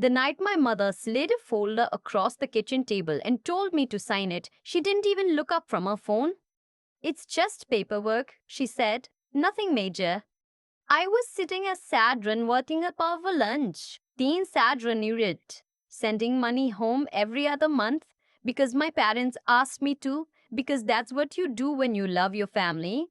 The night my mother slid a folder across the kitchen table and told me to sign it, she didn't even look up from her phone. "It's just paperwork," she said. "Nothing major." I was sitting as sad run working up over lunch. Teen sad renewed, sending money home every other month because my parents asked me to, because that's what you do when you love your family.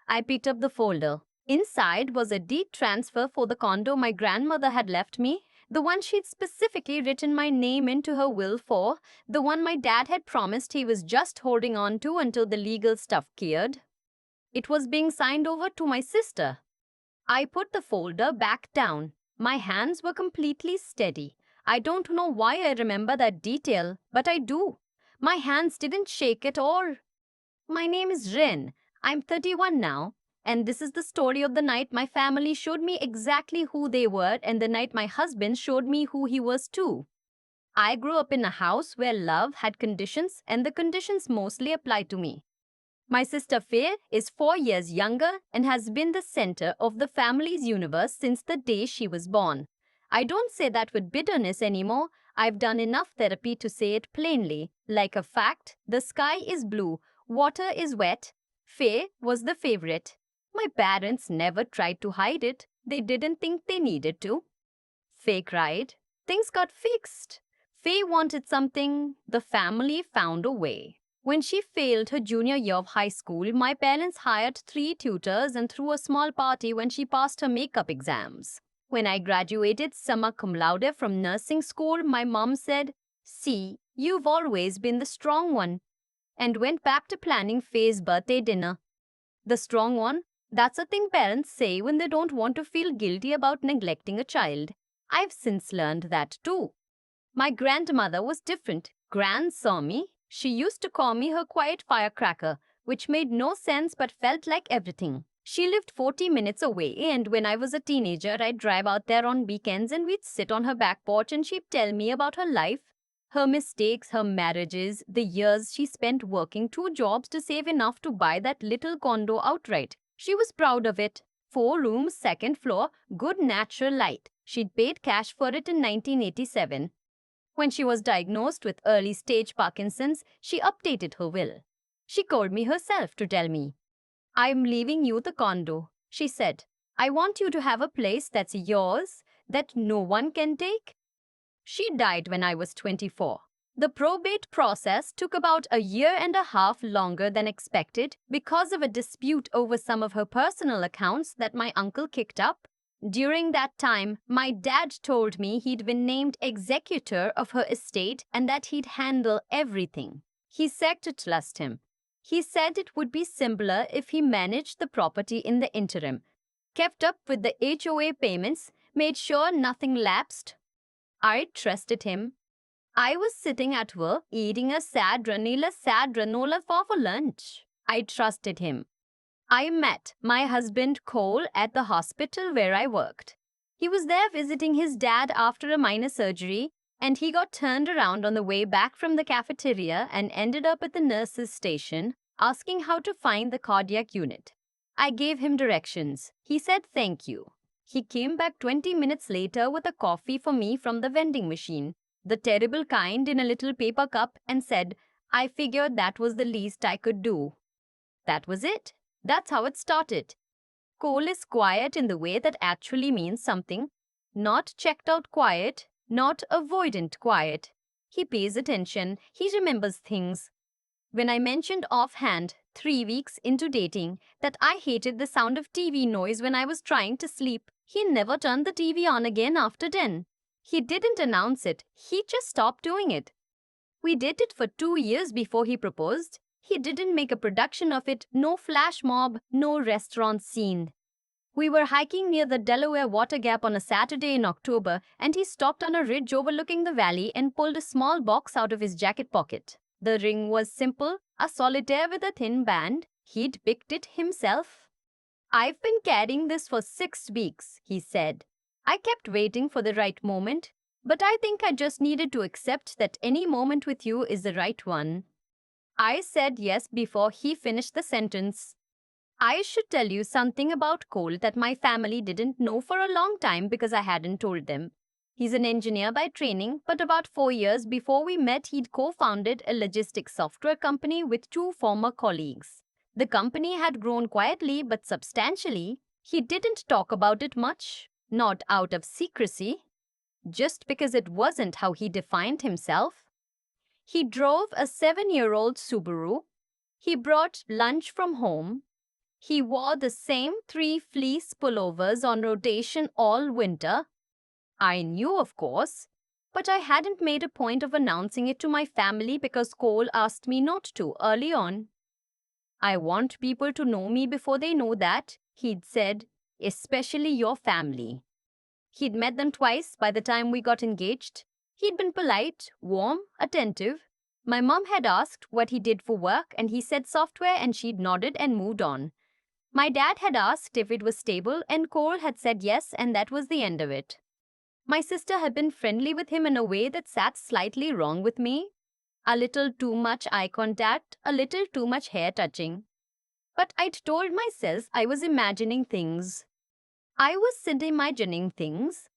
I picked up the folder. Inside was a deed transfer for the condo my grandmother had left me, the one she'd specifically written my name into her will for, the one my dad had promised he was just holding on to until the legal stuff cleared. It was being signed over to my sister. I put the folder back down. My hands were completely steady. I don't know why I remember that detail, but I do. My hands didn't shake at all. My name is Ren. I'm 31 now, and this is the story of the night my family showed me exactly who they were and the night my husband showed me who he was too. I grew up in a house where love had conditions, and the conditions mostly apply to me. My sister Faye is 4 years younger and has been the center of the family's universe since the day she was born. I don't say that with bitterness anymore. I've done enough therapy to say it plainly, like a fact. The sky is blue, water is wet. Faye was the favorite. My parents never tried to hide it. They didn't think they needed to. Faye cried. Things got fixed. Faye wanted something. The family found a way. When she failed her junior year of high school, my parents hired 3 tutors and threw a small party when she passed her makeup exams. When I graduated summa cum laude from nursing school, my mom said, "See, you've always been the strong one," and went back to planning Faye's birthday dinner. The strong one? That's a thing parents say when they don't want to feel guilty about neglecting a child. I've since learned that too. My grandmother was different. Gran saw me. She used to call me her quiet firecracker, which made no sense but felt like everything. She lived 40 minutes away, and when I was a teenager, I'd drive out there on weekends and we'd sit on her back porch and she'd tell me about her life, her mistakes, her marriages, the years she spent working 2 jobs to save enough to buy that little condo outright. She was proud of it. 4 rooms, second floor, good natural light. She'd paid cash for it in 1987. When she was diagnosed with early-stage Parkinson's, she updated her will. She called me herself to tell me, "I'm leaving you the condo," she said. "I want you to have a place that's yours, that no one can take." She died when I was 24. The probate process took about a year and a half longer than expected because of a dispute over some of her personal accounts that my uncle kicked up. During that time, my dad told me he'd been named executor of her estate and that he'd handle everything. He said to trust him. He said it would be simpler if he managed the property in the interim, kept up with the HOA payments, made sure nothing lapsed. I trusted him. I was sitting at work eating a sad granola for lunch. I trusted him. I met my husband Cole at the hospital where I worked. He was there visiting his dad after a minor surgery, and he got turned around on the way back from the cafeteria and ended up at the nurse's station, asking how to find the cardiac unit. I gave him directions. He said thank you. He came back 20 minutes later with a coffee for me from the vending machine, the terrible kind in a little paper cup, and said, "I figured that was the least I could do." That was it. That's how it started. Cole is quiet in the way that actually means something. Not checked out quiet, not avoidant quiet. He pays attention, he remembers things. When I mentioned offhand, 3 weeks into dating, that I hated the sound of TV noise when I was trying to sleep, he never turned the TV on again after 10. He didn't announce it, he just stopped doing it. We dated for 2 years before he proposed. He didn't make a production of it, no flash mob, no restaurant scene. We were hiking near the Delaware Water Gap on a Saturday in October, and he stopped on a ridge overlooking the valley and pulled a small box out of his jacket pocket. The ring was simple, a solitaire with a thin band. He'd picked it himself. "I've been carrying this for 6 weeks, he said. I kept waiting for the right moment, but I think I just needed to accept that any moment with you is the right one. I said yes before he finished the sentence. I should tell you something about Cole that my family didn't know for a long time because I hadn't told them. He's an engineer by training, but about 4 years before we met, he'd co founded a logistics software company with two former colleagues. The company had grown quietly but substantially. He didn't talk about it much, not out of secrecy, just because it wasn't how he defined himself. He drove a 7-year-old Subaru. He brought lunch from home. He wore the same 3 fleece pullovers on rotation all winter. I knew, of course, but I hadn't made a point of announcing it to my family because Cole asked me not to early on. I want people to know me before they know that, he'd said, especially your family. He'd met them twice by the time we got engaged. He'd been polite, warm, attentive. My mom had asked what he did for work, and he said software, and she'd nodded and moved on. My dad had asked if it was stable, and Cole had said yes, and that was the end of it. My sister had been friendly with him in a way that sat slightly wrong with me. A little too much eye contact, a little too much hair touching. But I'd told myself I was imagining things. I was imagining things.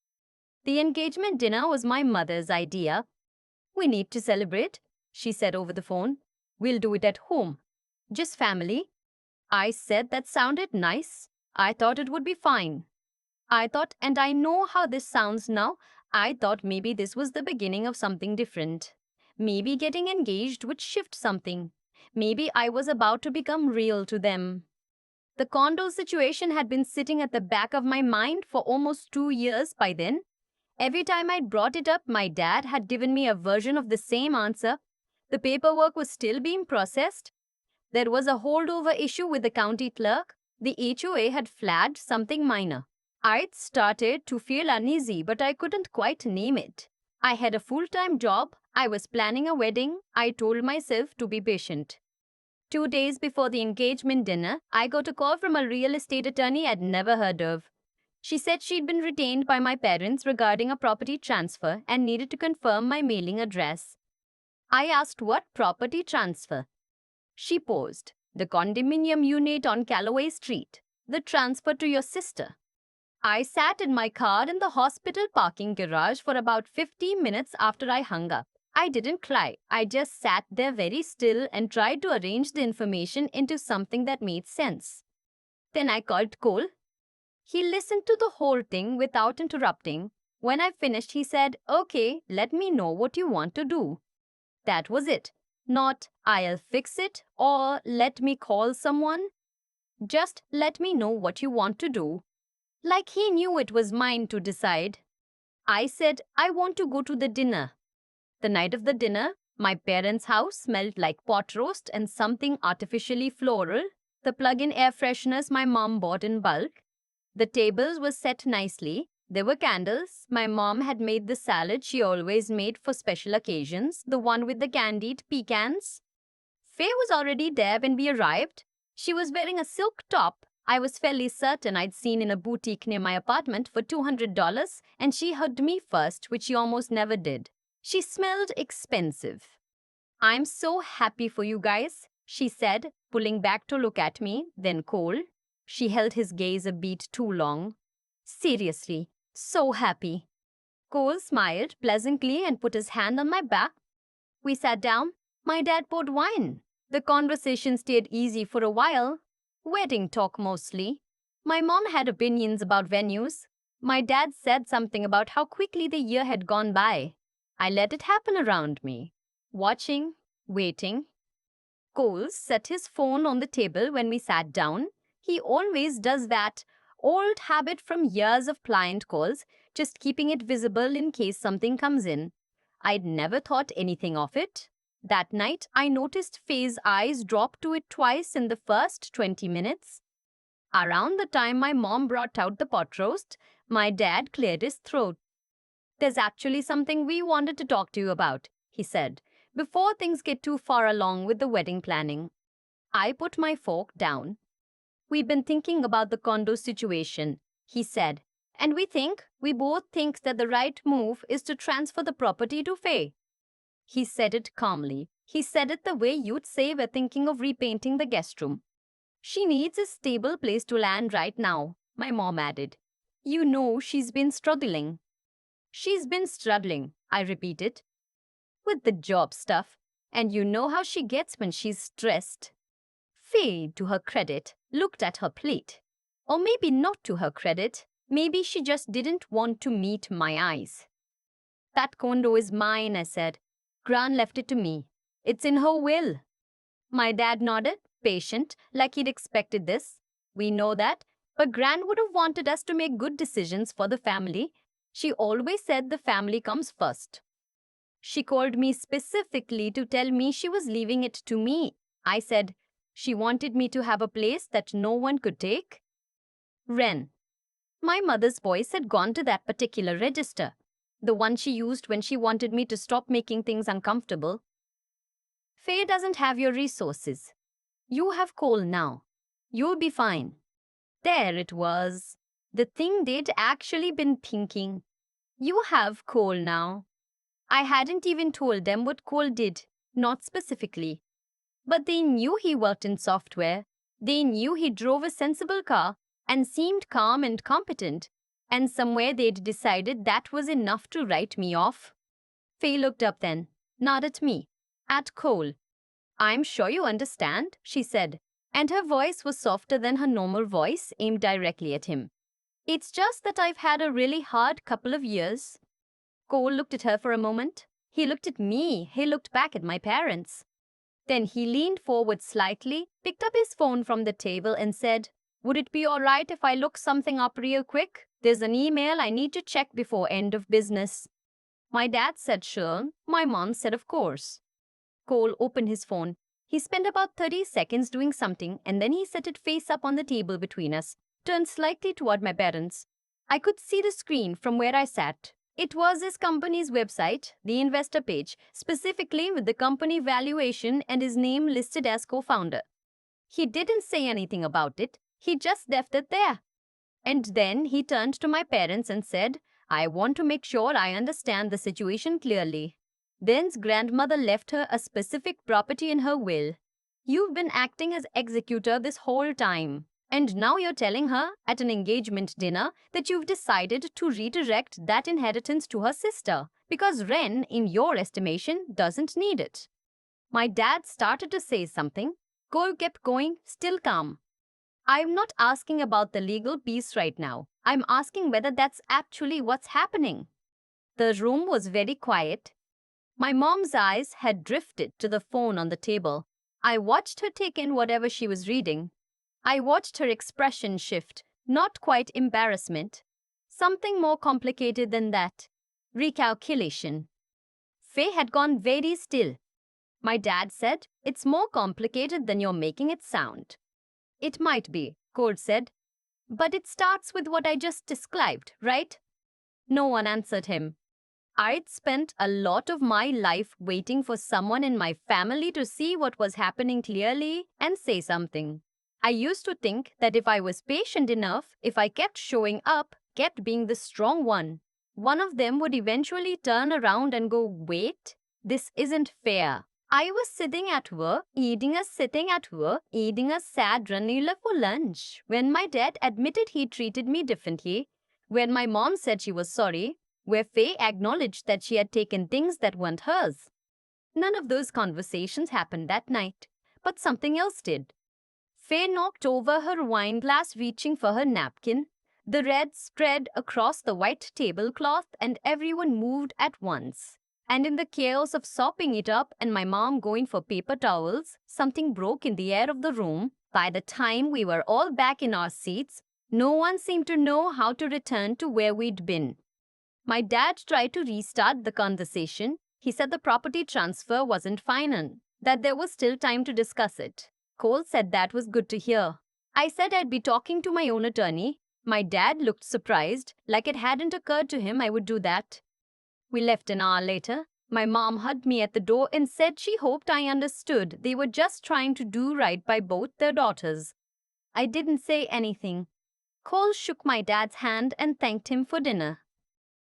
The engagement dinner was my mother's idea. We need to celebrate, she said over the phone. We'll do it at home. Just family. I said that sounded nice. I thought it would be fine. I thought, and I know how this sounds now, I thought maybe this was the beginning of something different. Maybe getting engaged would shift something. Maybe I was about to become real to them. The condo situation had been sitting at the back of my mind for almost 2 years by then. Every time I'd brought it up, my dad had given me a version of the same answer. The paperwork was still being processed. There was a holdover issue with the county clerk. The HOA had flagged something minor. I'd started to feel uneasy, but I couldn't quite name it. I had a full-time job. I was planning a wedding. I told myself to be patient. 2 days before the engagement dinner, I got a call from a real estate attorney I'd never heard of. She said she'd been retained by my parents regarding a property transfer and needed to confirm my mailing address. I asked what property transfer. She paused. The condominium unit on Calloway Street. The transfer to your sister. I sat in my car in the hospital parking garage for about 15 minutes after I hung up. I didn't cry. I just sat there very still and tried to arrange the information into something that made sense. Then I called Cole. He listened to the whole thing without interrupting. When I finished, he said, "Okay, let me know what you want to do." That was it. Not, "I'll fix it," or "let me call someone." Just, "let me know what you want to do." Like he knew it was mine to decide. I said, "I want to go to the dinner." The night of the dinner, my parents' house smelled like pot roast and something artificially floral, the plug-in air fresheners my mom bought in bulk. The tables were set nicely. There were candles. My mom had made the salad she always made for special occasions, the one with the candied pecans. Faye was already there when we arrived. She was wearing a silk top I was fairly certain I'd seen in a boutique near my apartment for $200, and she hugged me first, which she almost never did. She smelled expensive. "I'm so happy for you guys," she said, pulling back to look at me, then Cole. She held his gaze a beat too long. "Seriously, so happy." Cole smiled pleasantly and put his hand on my back. We sat down. My dad poured wine. The conversation stayed easy for a while. Wedding talk mostly. My mom had opinions about venues. My dad said something about how quickly the year had gone by. I let it happen around me. Watching, waiting. Cole set his phone on the table when we sat down. He always does that. Old habit from years of client calls, just keeping it visible in case something comes in. I'd never thought anything of it. That night, I noticed Faye's eyes drop to it twice in the first 20 minutes. Around the time my mom brought out the pot roast, my dad cleared his throat. "There's actually something we wanted to talk to you about," he said, "before things get too far along with the wedding planning." I put my fork down. "We've been thinking about the condo situation," he said, "and we both think that the right move is to transfer the property to Faye." He said it calmly. He said it the way you'd say we're thinking of repainting the guest room. "She needs a stable place to land right now," my mom added. "You know she's been struggling." She's been struggling, I repeated, with the job stuff. And you know how she gets when she's stressed. Faye, to her credit, looked at her plate. Or maybe not to her credit. Maybe she just didn't want to meet my eyes. That condo is mine, I said. Gran left it to me. It's in her will. My dad nodded, patient, like he'd expected this. We know that, but Gran would have wanted us to make good decisions for the family. She always said the family comes first. She called me specifically to tell me she was leaving it to me. I said she wanted me to have a place that no one could take. Ren. My mother's voice had gone to that particular register, the one she used when she wanted me to stop making things uncomfortable. Faye doesn't have your resources. You have Cole now. You'll be fine. There it was. The thing they'd actually been thinking. You have Cole now. I hadn't even told them what Cole did, not specifically. But they knew he worked in software. They knew he drove a sensible car and seemed calm and competent. And somewhere they'd decided that was enough to write me off. Faye looked up then, not at me, at Cole. I'm sure you understand, she said, and her voice was softer than her normal voice, aimed directly at him. It's just that I've had a really hard couple of years. Cole looked at her for a moment. He looked at me. He looked back at my parents. Then he leaned forward slightly, picked up his phone from the table and said, Would it be all right if I look something up real quick? There's an email I need to check before end of business. My dad said sure. My mom said of course. Cole opened his phone. He spent about 30 seconds doing something and then he set it face up on the table between us, turned slightly toward my parents. I could see the screen from where I sat. It was his company's website, the investor page, specifically with the company valuation and his name listed as co-founder. He didn't say anything about it. He just left it there. And then he turned to my parents and said, I want to make sure I understand the situation clearly. Then's grandmother left her a specific property in her will. You've been acting as executor this whole time. And now you're telling her at an engagement dinner that you've decided to redirect that inheritance to her sister because Ren, in your estimation, doesn't need it. My dad started to say something. Cole kept going, still calm. I'm not asking about the legal piece right now. I'm asking whether that's actually what's happening. The room was very quiet. My mom's eyes had drifted to the phone on the table. I watched her take in whatever she was reading. I watched her expression shift, not quite embarrassment. Something more complicated than that. Recalculation. Faye had gone very still. My dad said, It's more complicated than you're making it sound. It might be, Cole said. But it starts with what I just described, right? No one answered him. I'd spent a lot of my life waiting for someone in my family to see what was happening clearly and say something. I used to think that if I was patient enough, if I kept showing up, kept being the strong one of them would eventually turn around and go, Wait, this isn't fair. I was sitting at work, eating a sad granula for lunch, when my dad admitted he treated me differently, when my mom said she was sorry, where Faye acknowledged that she had taken things that weren't hers. None of those conversations happened that night, but something else did. Faye knocked over her wine glass, reaching for her napkin. The red spread across the white tablecloth and everyone moved at once. And in the chaos of sopping it up and my mom going for paper towels, something broke in the air of the room. By the time we were all back in our seats, no one seemed to know how to return to where we'd been. My dad tried to restart the conversation. He said the property transfer wasn't final, that there was still time to discuss it. Cole said that was good to hear. I said I'd be talking to my own attorney. My dad looked surprised, like it hadn't occurred to him I would do that. We left an hour later. My mom hugged me at the door and said she hoped I understood they were just trying to do right by both their daughters. I didn't say anything. Cole shook my dad's hand and thanked him for dinner.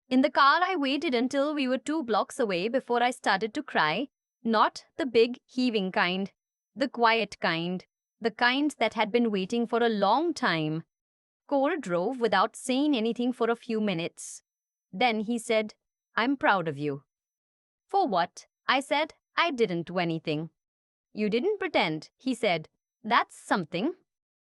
In the car, I waited until we were 2 blocks away before I started to cry. Not the big, heaving kind. The quiet kind. The kind that had been waiting for a long time. Cole drove without saying anything for a few minutes. Then he said, I'm proud of you. For what? I said, I didn't do anything. You didn't pretend, he said. That's something.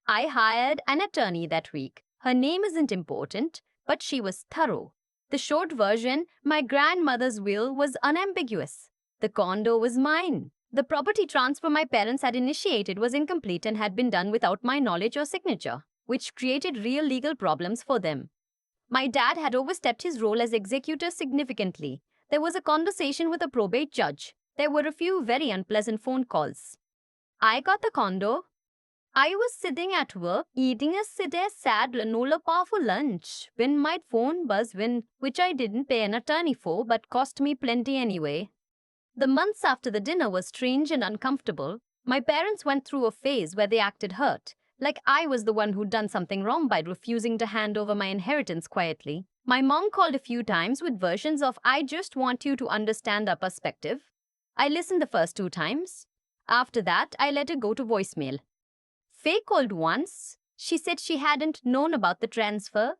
I hired an attorney that week. Her name isn't important, but she was thorough. The short version, my grandmother's will was unambiguous. The condo was mine. The property transfer my parents had initiated was incomplete and had been done without my knowledge or signature, which created real legal problems for them. My dad had overstepped his role as executor significantly. There was a conversation with a probate judge. There were a few very unpleasant phone calls. I got the condo. I was sitting at work eating a sad granola bar for lunch when my phone buzzed, which I didn't pay an attorney for but cost me plenty anyway. The months after the dinner were strange and uncomfortable. My parents went through a phase where they acted hurt, like I was the one who'd done something wrong by refusing to hand over my inheritance quietly. My mom called a few times with versions of, I just want you to understand our perspective. I listened the first 2 times. After that, I let it go to voicemail. Faye called once. She said she hadn't known about the transfer,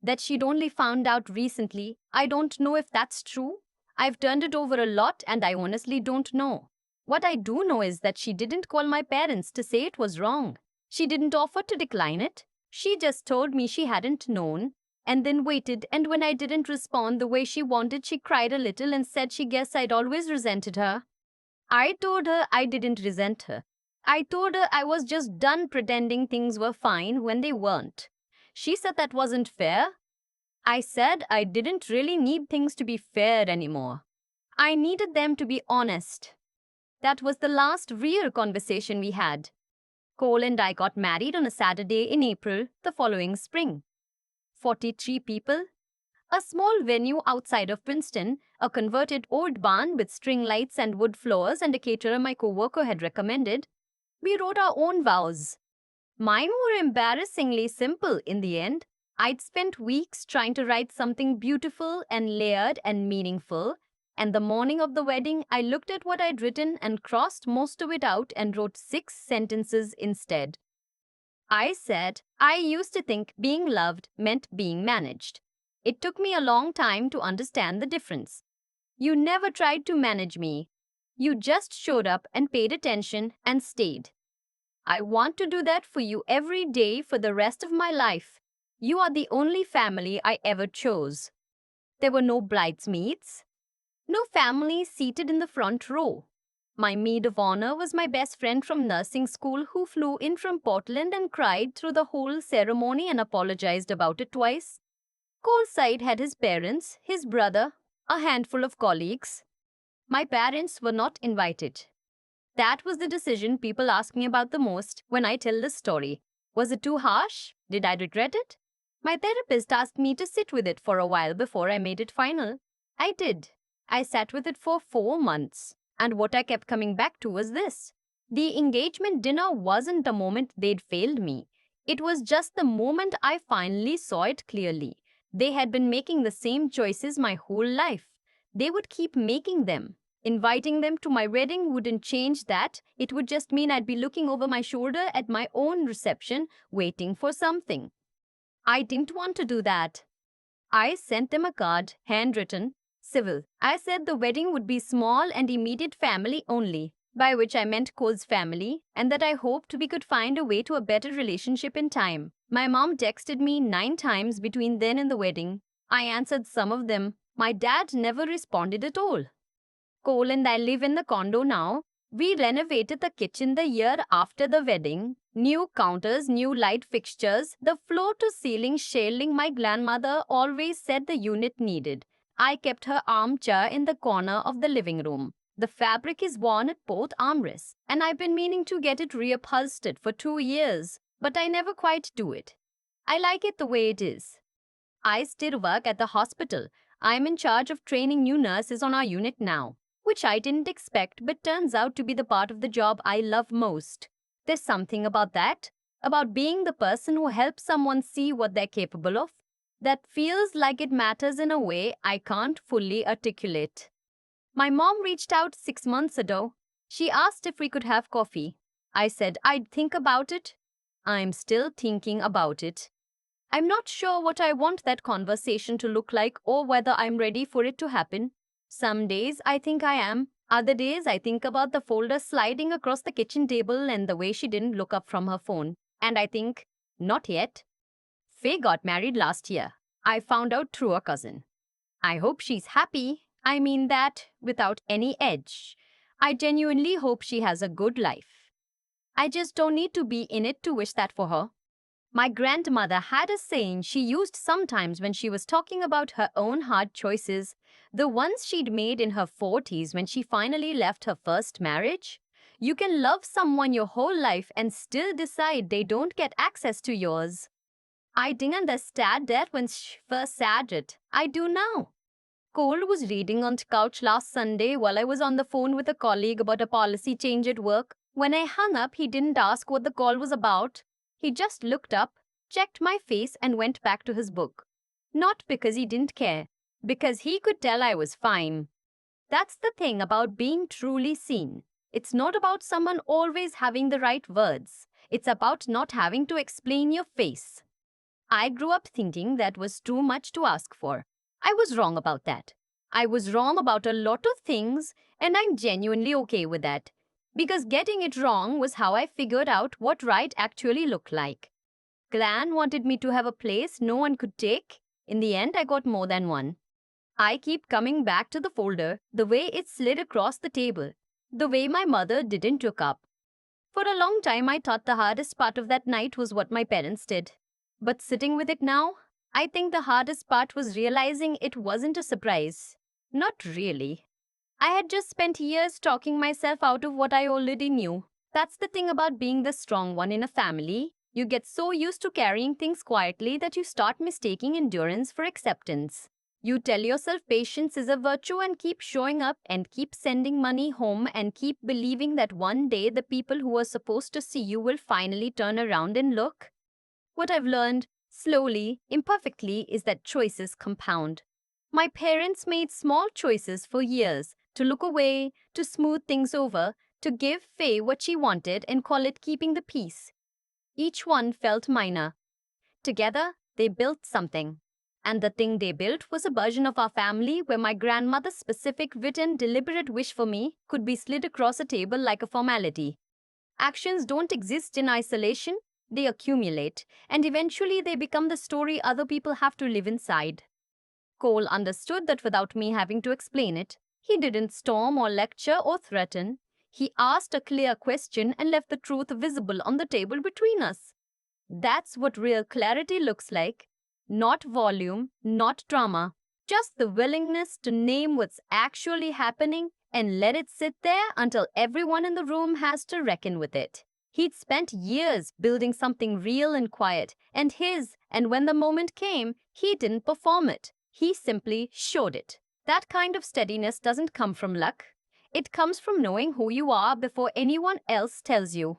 that she'd only found out recently. I don't know if that's true. I've turned it over a lot and I honestly don't know. What I do know is that she didn't call my parents to say it was wrong. She didn't offer to decline it. She just told me she hadn't known and then waited, and when I didn't respond the way she wanted, she cried a little and said she guessed I'd always resented her. I told her I didn't resent her. I told her I was just done pretending things were fine when they weren't. She said that wasn't fair. I said I didn't really need things to be fair anymore. I needed them to be honest. That was the last real conversation we had. Cole and I got married on a Saturday in April the following spring. 43 people. A small venue outside of Princeton, a converted old barn with string lights and wood floors, and a caterer my coworker had recommended. We wrote our own vows. Mine were embarrassingly simple in the end. I'd spent weeks trying to write something beautiful and layered and meaningful, and the morning of the wedding, I looked at what I'd written and crossed most of it out and wrote 6 sentences instead. I said, I used to think being loved meant being managed. It took me a long time to understand the difference. You never tried to manage me. You just showed up and paid attention and stayed. I want to do that for you every day for the rest of my life. You are the only family I ever chose. There were no bridesmaids, no family seated in the front row. My maid of honor was my best friend from nursing school who flew in from Portland and cried through the whole ceremony and apologized about it twice. Cole's side had his parents, his brother, a handful of colleagues. My parents were not invited. That was the decision people ask me about the most when I tell this story. Was it too harsh? Did I regret it? My therapist asked me to sit with it for a while before I made it final. I did. I sat with it for 4 months. And what I kept coming back to was this. The engagement dinner wasn't the moment they'd failed me. It was just the moment I finally saw it clearly. They had been making the same choices my whole life. They would keep making them. Inviting them to my wedding wouldn't change that. It would just mean I'd be looking over my shoulder at my own reception, waiting for something. I didn't want to do that. I sent them a card, handwritten, civil. I said the wedding would be small and immediate family only, by which I meant Cole's family, and that I hoped we could find a way to a better relationship in time. My mom texted me 9 times between then and the wedding. I answered some of them. My dad never responded at all. Cole and I live in the condo now. We renovated the kitchen the year after the wedding. New counters, new light fixtures, the floor-to-ceiling shielding my grandmother always said the unit needed. I kept her armchair in the corner of the living room. The fabric is worn at both armrests, and I've been meaning to get it reupholstered for 2 years, but I never quite do it. I like it the way it is. I still work at the hospital. I'm in charge of training new nurses on our unit now, which I didn't expect but turns out to be the part of the job I love most. There's something about that, about being the person who helps someone see what they're capable of, that feels like it matters in a way I can't fully articulate. My mom reached out 6 months ago. She asked if we could have coffee. I said I'd think about it. I'm still thinking about it. I'm not sure what I want that conversation to look like or whether I'm ready for it to happen. Some days I think I am. Other days I think about the folder sliding across the kitchen table and the way she didn't look up from her phone. And I think, not yet. Faye got married last year. I found out through a cousin. I hope she's happy. I mean that without any edge. I genuinely hope she has a good life. I just don't need to be in it to wish that for her. My grandmother had a saying she used sometimes when she was talking about her own hard choices, the ones she'd made in her 40s when she finally left her first marriage. You can love someone your whole life and still decide they don't get access to yours. I didn't understand that when she first said it. I do now. Cole was reading on the couch last Sunday while I was on the phone with a colleague about a policy change at work. When I hung up, he didn't ask what the call was about. He just looked up, checked my face, and went back to his book. Not because he didn't care, because he could tell I was fine. That's the thing about being truly seen. It's not about someone always having the right words. It's about not having to explain your face. I grew up thinking that was too much to ask for. I was wrong about that. I was wrong about a lot of things, and I'm genuinely okay with that. Because getting it wrong was how I figured out what right actually looked like. Gran wanted me to have a place no one could take. In the end, I got more than one. I keep coming back to the folder, the way it slid across the table, the way my mother didn't look up. For a long time, I thought the hardest part of that night was what my parents did. But sitting with it now, I think the hardest part was realizing it wasn't a surprise. Not really. I had just spent years talking myself out of what I already knew. That's the thing about being the strong one in a family. You get so used to carrying things quietly that you start mistaking endurance for acceptance. You tell yourself patience is a virtue and keep showing up and keep sending money home and keep believing that one day the people who are supposed to see you will finally turn around and look. What I've learned, slowly, imperfectly, is that choices compound. My parents made small choices for years to look away, to smooth things over, to give Faye what she wanted and call it keeping the peace. Each one felt minor. Together, they built something. And the thing they built was a version of our family where my grandmother's specific written deliberate wish for me could be slid across a table like a formality. Actions don't exist in isolation, they accumulate, and eventually they become the story other people have to live inside. Cole understood that without me having to explain it. He didn't storm or lecture or threaten. He asked a clear question and left the truth visible on the table between us. That's what real clarity looks like. Not volume, not drama, just the willingness to name what's actually happening and let it sit there until everyone in the room has to reckon with it. He'd spent years building something real and quiet, and when the moment came, he didn't perform it. He simply showed it. That kind of steadiness doesn't come from luck. It comes from knowing who you are before anyone else tells you.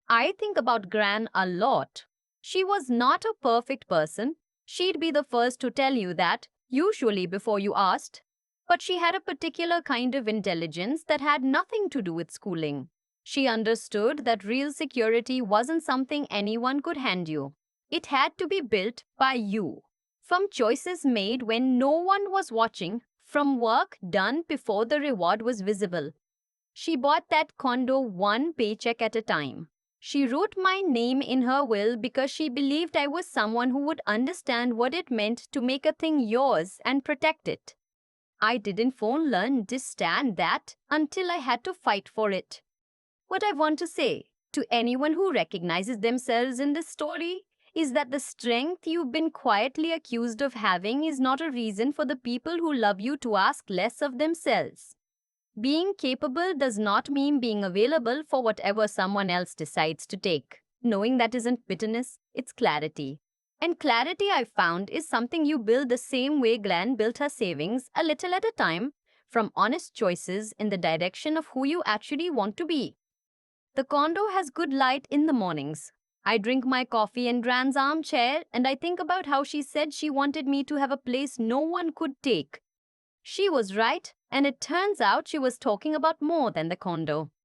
I think about Gran a lot. She was not a perfect person. She'd be the first to tell you that, usually before you asked. But she had a particular kind of intelligence that had nothing to do with schooling. She understood that real security wasn't something anyone could hand you. It had to be built by you. From choices made when no one was watching, from work done before the reward was visible. She bought that condo one paycheck at a time. She wrote my name in her will because she believed I was someone who would understand what it meant to make a thing yours and protect it. I didn't phone learn to stand that until I had to fight for it. What I want to say to anyone who recognizes themselves in this story is that the strength you've been quietly accused of having is not a reason for the people who love you to ask less of themselves. Being capable does not mean being available for whatever someone else decides to take. Knowing that isn't bitterness, it's clarity. And clarity, I found, is something you build the same way Gran built her savings, a little at a time, from honest choices in the direction of who you actually want to be. The condo has good light in the mornings. I drink my coffee in Gran's armchair and I think about how she said she wanted me to have a place no one could take. She was right, and it turns out she was talking about more than the condo.